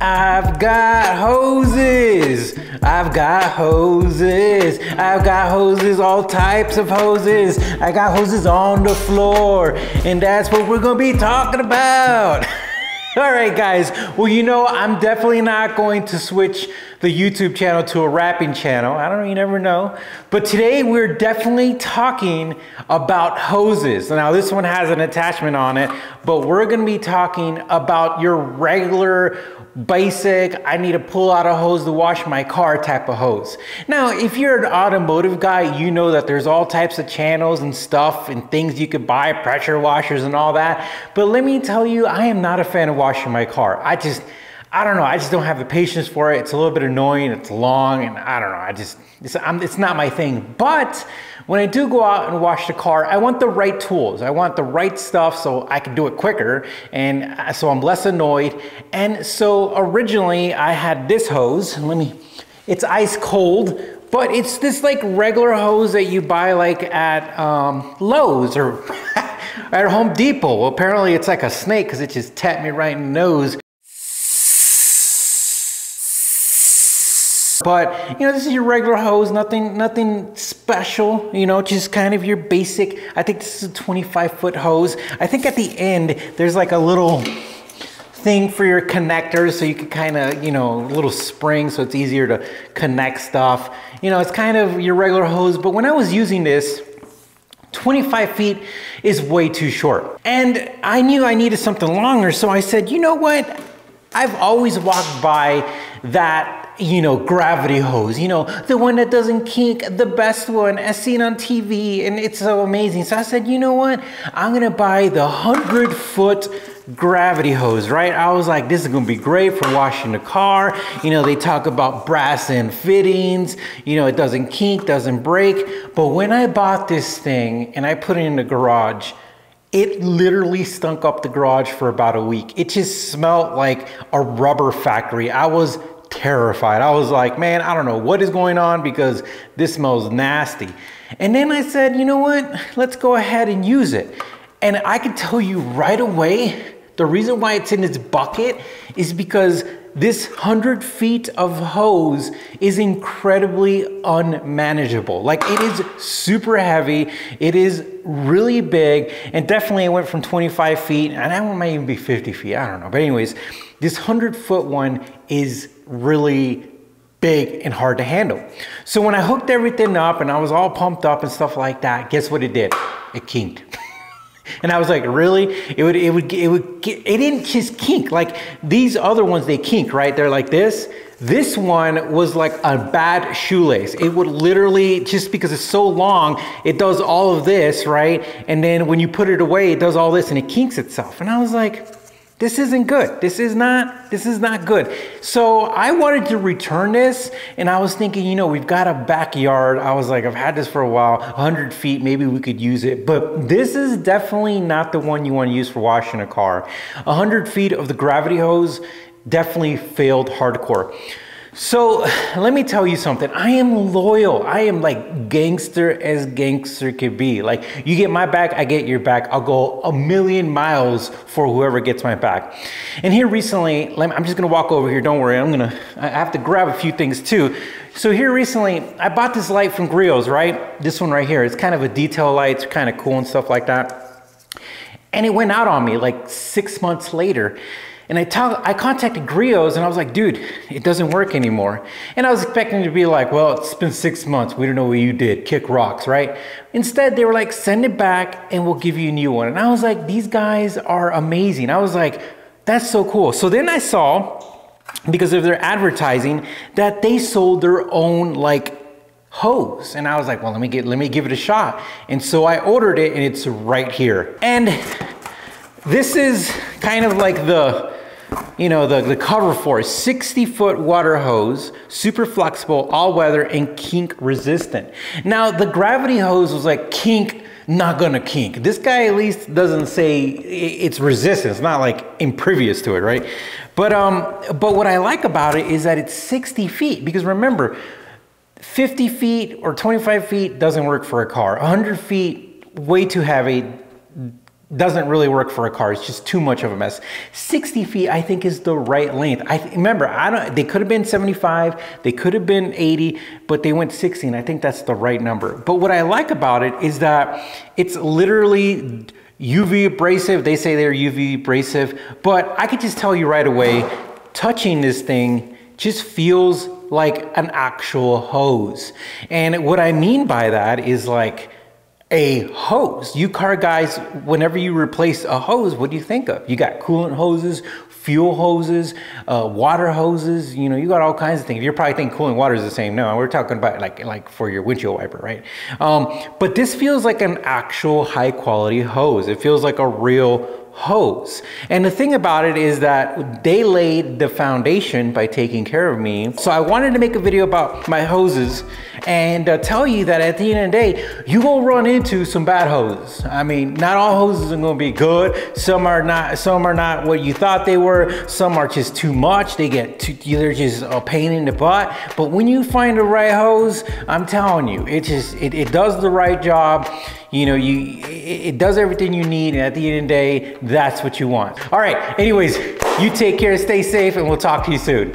I've got hoses. I've got hoses. I've got hoses, all types of hoses. I got hoses on the floor, and that's what we're gonna be talking about. All right, guys. Well, you know, I'm definitely not going to switch the YouTube channel to a rapping channel. I don't know, you never know. But today we're definitely talking about hoses. Now, this one has an attachment on it, but we're gonna be talking about your regular basic, I need to pull out a hose to wash my car type of hose. Now, if you're an automotive guy, you know that there's all types of channels and stuff and things you could buy, pressure washers and all that. But let me tell you, I am not a fan of washing my car. I don't know, I just don't have the patience for it. It's a little bit annoying, it's long, and I don't know, it's not my thing. But when I do go out and wash the car, I want the right tools. I want the right stuff so I can do it quicker, and so I'm less annoyed. And so originally I had this hose. It's ice cold, but it's this like regular hose that you buy like at Lowe's or at Home Depot. Well, apparently it's like a snake because it just tapped me right in the nose. But, you know, this is your regular hose, nothing special, you know, just kind of your basic. I think this is a 25-foot hose. I think at the end, there's like a little thing for your connectors so you can kind of, you know, a little spring so it's easier to connect stuff. You know, it's kind of your regular hose, but when I was using this, 25 feet is way too short. And I knew I needed something longer, so I said, you know what? I've always walked by that, you know, gravity hose, you know, the one that doesn't kink, the best one as seen on TV, and it's so amazing. So I said, you know what? I'm gonna buy the 100-foot gravity hose, right? I was like, this is gonna be great for washing the car. You know, they talk about brass and fittings, you know, it doesn't kink, doesn't break. But when I bought this thing and I put it in the garage, it literally stunk up the garage for about a week. It just smelled like a rubber factory. I was terrified. I was like, man, I don't know what is going on because this smells nasty. And then I said, you know what? Let's go ahead and use it. And I can tell you right away, the reason why it's in this bucket is because this 100 feet of hose is incredibly unmanageable. Like, it is super heavy. It is really big. And definitely it went from 25 feet, and that one might even be 50 feet. I don't know. But anyways, this 100-foot one is really big and hard to handle. So when I hooked everything up and I was all pumped up and stuff like that, guess what it did? It kinked. And I was like, really? It didn't just kink. Like these other ones, they kink, right? They're like this. This one was like a bad shoelace. It would literally, just because it's so long, it does all of this, right? And then when you put it away, it does all this and it kinks itself. And I was like, this isn't good. This is not good. So I wanted to return this, and I was thinking, you know, we've got a backyard. I was like, I've had this for a while, 100 feet, maybe we could use it. But this is definitely not the one you want to use for washing a car. 100 feet of the gravity hose definitely failed hardcore. So let me tell you something. I am loyal. I am like gangster as gangster could be. Like, you get my back, I get your back. I'll go a million miles for whoever gets my back. And here recently, I'm just gonna walk over here. Don't worry, I have to grab a few things too. So here recently, I bought this light from Griot, right? This one right here. It's kind of a detail light. It's kind of cool and stuff like that. And it went out on me like 6 months later. And I contacted Griot and I was like, dude, it doesn't work anymore. And I was expecting to be like, well, it's been 6 months. We don't know what you did. Kick rocks, right? Instead, they were like, send it back and we'll give you a new one. And I was like, these guys are amazing. I was like, that's so cool. So then I saw, because of their advertising, that they sold their own like hose. And I was like, well, let me give it a shot. And so I ordered it and it's right here. And this is kind of like the cover for a 60-foot water hose, super flexible, all weather, and kink resistant. Now, the gravity hose was like kink, not gonna kink. This guy at least doesn't say it's resistant. It's not like impervious to it, right? But what I like about it is that it's 60 feet, because remember, 50 feet or 25 feet doesn't work for a car. 100 feet, way too heavy, doesn't really work for a car. It's just too much of a mess. 60 feet, I think, is the right length. Remember, they could have been 75, they could have been 80, but they went 60, and I think that's the right number. But what I like about it is that it's literally UV abrasive. They say they're UV abrasive, but I could just tell you right away, touching this thing just feels like an actual hose. And what I mean by that is like a hose. You car guys, whenever you replace a hose, what do you think of? You got coolant hoses, fuel hoses, water hoses, you know, you got all kinds of things. You're probably thinking coolant water is the same. No, we're talking about like for your windshield wiper, right? But this feels like an actual high quality hose. It feels like a real hose. And the thing about it is that they laid the foundation by taking care of me. So I wanted to make a video about my hoses and tell you that at the end of the day, you will run into some bad hoses. I mean, not all hoses are going to be good. Some are not what you thought they were. Some are just too much. They're just a pain in the butt. But when you find the right hose, I'm telling you, it does the right job. You know, it does everything you need, and at the end of the day, that's what you want. All right, anyways, you take care, stay safe, and we'll talk to you soon.